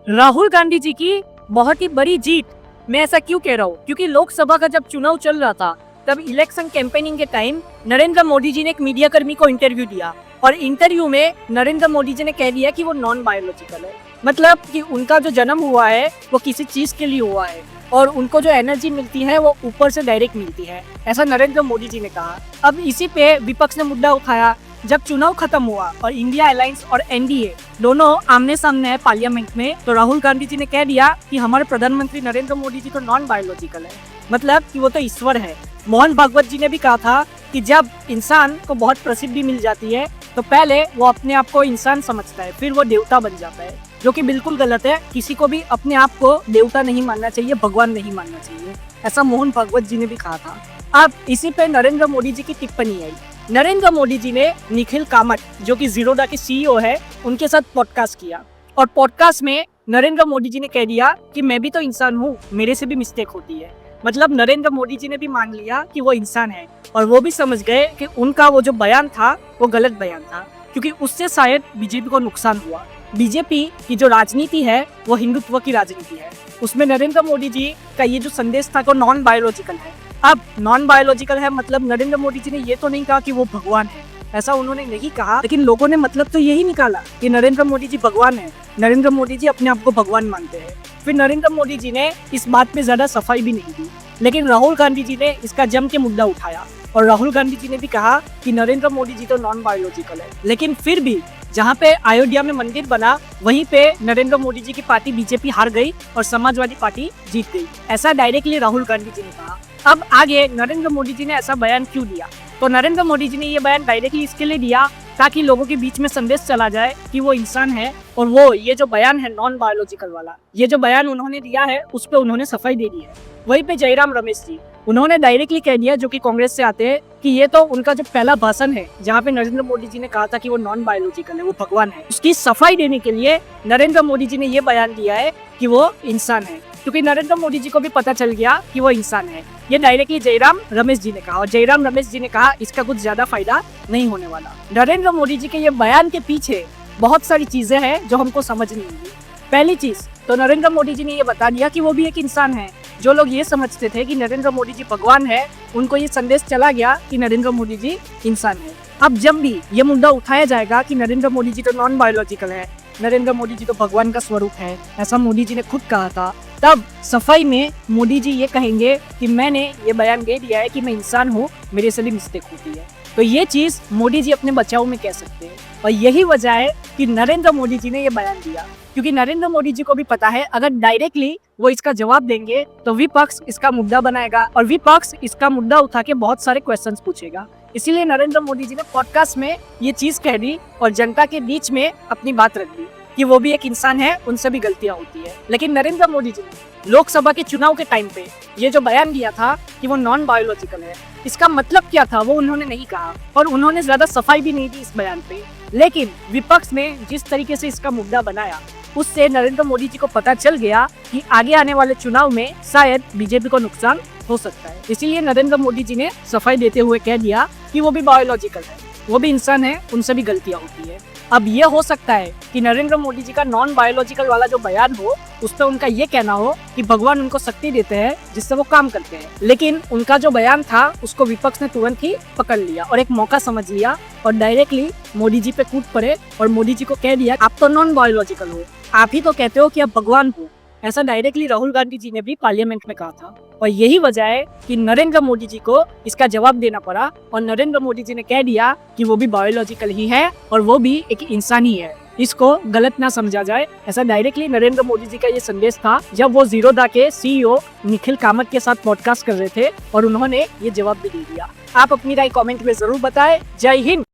राहुल गांधी जी की बहुत ही बड़ी जीत। मैं ऐसा क्यों कह रहा हूँ, क्योंकि लोकसभा का जब चुनाव चल रहा था तब इलेक्शन कैंपेनिंग के टाइम नरेंद्र मोदी जी ने एक मीडिया कर्मी को इंटरव्यू दिया और इंटरव्यू में नरेंद्र मोदी जी ने कह दिया कि वो नॉन बायोलॉजिकल है। मतलब कि उनका जो जन्म हुआ है वो किसी चीज के लिए हुआ है और उनको जो एनर्जी मिलती है वो ऊपर से डायरेक्ट मिलती है, ऐसा नरेंद्र मोदी जी ने कहा। अब इसी पे विपक्ष ने मुद्दा उठाया। जब चुनाव खत्म हुआ और इंडिया अलायंस और एनडीए दोनों आमने सामने है पार्लियामेंट में, तो राहुल गांधी जी ने कह दिया कि हमारे प्रधानमंत्री नरेंद्र मोदी जी तो नॉन बायोलॉजिकल है, मतलब कि वो तो ईश्वर है। मोहन भागवत जी ने भी कहा था कि जब इंसान को बहुत प्रसिद्धि मिल जाती है तो पहले वो अपने आप को इंसान समझता है, फिर वो देवता बन जाता है, जो कि बिल्कुल गलत है। किसी को भी अपने आप को देवता नहीं मानना चाहिए, भगवान नहीं मानना चाहिए, ऐसा मोहन भागवत जी ने भी कहा था। अब इसी पे नरेंद्र मोदी जी की टिप्पणी आई। नरेंद्र मोदी जी ने निखिल कामत, जो कि जीरोधा के सीईओ है, उनके साथ पॉडकास्ट किया और पॉडकास्ट में नरेंद्र मोदी जी ने कह दिया कि मैं भी तो इंसान हूँ, मेरे से भी मिस्टेक होती है। मतलब नरेंद्र मोदी जी ने भी मान लिया कि वो इंसान है और वो भी समझ गए कि उनका वो जो बयान था वो गलत बयान था, क्योंकि उससे शायद बीजेपी को नुकसान हुआ। बीजेपी की जो राजनीति है वो हिंदुत्व की राजनीति है, उसमें नरेंद्र मोदी जी का ये जो संदेश था वो नॉन बायोलॉजिकल है। अब नॉन बायोलॉजिकल है मतलब नरेंद्र मोदी जी ने ये तो नहीं कहा कि वो भगवान है, ऐसा उन्होंने नहीं कहा, लेकिन लोगों ने मतलब तो यही निकाला कि नरेंद्र मोदी जी भगवान है, नरेंद्र मोदी जी अपने आप को भगवान मानते हैं। फिर नरेंद्र मोदी जी ने इस बात में ज्यादा सफाई भी नहीं दी, लेकिन राहुल गांधी जी ने इसका जम के मुद्दा उठाया और राहुल गांधी जी ने भी कहा कि नरेंद्र मोदी जी तो नॉन बायोलॉजिकल है। लेकिन फिर भी जहाँ पे अयोध्या में मंदिर बना वहीं पे नरेंद्र मोदी जी की पार्टी बीजेपी हार गई और समाजवादी पार्टी जीत गई, ऐसा डायरेक्टली राहुल गांधी जी ने कहा। अब आगे नरेंद्र मोदी जी ने ऐसा बयान क्यों दिया, तो नरेंद्र मोदी जी ने ये बयान डायरेक्टली इसके लिए दिया ताकि लोगों के बीच में संदेश चला जाए कि वो इंसान है और वो ये जो बयान है नॉन बायोलॉजिकल वाला, ये जो बयान उन्होंने दिया है उस पर उन्होंने सफाई दे दी है। वहीं पे जयराम रमेश जी, उन्होंने डायरेक्टली कह दिया, जो कि कांग्रेस से आते हैं, कि ये तो उनका जो पहला भाषण है जहाँ पे नरेंद्र मोदी जी ने कहा था कि वो नॉन बायोलॉजिकल है, वो भगवान है, उसकी सफाई देने के लिए नरेंद्र मोदी जी ने ये बयान दिया है कि वो इंसान है, क्योंकि नरेंद्र मोदी जी को भी पता चल गया कि वो इंसान है। ये डायरेक्टली जयराम रमेश जी ने कहा और जयराम रमेश जी ने कहा इसका कुछ ज्यादा फायदा नहीं होने वाला। नरेंद्र मोदी जी के ये बयान के पीछे बहुत सारी चीजें हैं जो हमको समझनी होंगी। पहली चीज तो नरेंद्र मोदी जी ने ये बता दिया कि वो भी एक इंसान है। जो लोग ये समझते थे कि नरेंद्र मोदी जी भगवान है, उनको ये संदेश चला गया कि नरेंद्र मोदी जी इंसान है। अब जब भी ये मुद्दा उठाया जाएगा कि नरेंद्र मोदी जी तो नॉन बायोलॉजिकल है, नरेंद्र मोदी जी तो भगवान का स्वरूप है, ऐसा मोदी जी ने खुद कहा था, तब सफाई में मोदी जी ये कहेंगे कि मैंने ये बयान दे दिया है कि मैं इंसान हूँ, मेरे से भी मिस्टेक होती है। तो ये चीज मोदी जी अपने बचाव में कह सकते हैं और यही वजह है कि नरेंद्र मोदी जी ने ये बयान दिया, क्योंकि नरेंद्र मोदी जी को भी पता है अगर डायरेक्टली वो इसका जवाब देंगे तो विपक्ष इसका मुद्दा बनाएगा और विपक्ष इसका मुद्दा उठा के बहुत सारे क्वेश्चंस पूछेगा। इसीलिए नरेंद्र मोदी जी ने पॉडकास्ट में ये चीज कह दी और जनता के बीच में अपनी बात रख दी कि वो भी एक इंसान है, उनसे भी गलतियां होती है। लेकिन नरेंद्र मोदी जी ने लोकसभा के चुनाव के टाइम पे ये जो बयान दिया था कि वो नॉन बायोलॉजिकल है, इसका मतलब क्या था वो उन्होंने नहीं कहा और उन्होंने ज्यादा सफाई भी नहीं दी इस बयान पे। लेकिन विपक्ष ने जिस तरीके से इसका मुद्दा बनाया उससे नरेंद्र मोदी जी को पता चल गया कि आगे आने वाले चुनाव में शायद बीजेपी को नुकसान हो सकता है। इसीलिए नरेंद्र मोदी जी ने सफाई देते हुए कह दिया कि वो भी बायोलॉजिकल है, वो भी इंसान है, उनसे भी गलतियां होती है। अब ये हो सकता है कि नरेंद्र मोदी जी का नॉन बायोलॉजिकल वाला जो बयान हो उस पर उनका ये कहना हो कि भगवान उनको शक्ति देते हैं जिससे वो काम करते हैं, लेकिन उनका जो बयान था उसको विपक्ष ने तुरंत ही पकड़ लिया और एक मौका समझ लिया और डायरेक्टली मोदी जी पे कूद पड़े और मोदी जी को कह दिया आप तो नॉन बायोलॉजिकल हो, आप ही तो कहते हो कि आप भगवान हो, ऐसा डायरेक्टली राहुल गांधी जी ने भी पार्लियामेंट में कहा था। और यही वजह है कि नरेंद्र मोदी जी को इसका जवाब देना पड़ा और नरेंद्र मोदी जी ने कह दिया कि वो भी बायोलॉजिकल ही है और वो भी एक इंसान ही है, इसको गलत ना समझा जाए। ऐसा डायरेक्टली नरेंद्र मोदी जी का ये संदेश था जब वो जीरोधा के सीईओ निखिल कामत के साथ पॉडकास्ट कर रहे थे और उन्होंने ये जवाब भी दे दिया। आप अपनी राय कमेंट में जरूर बताएं। जय हिंद।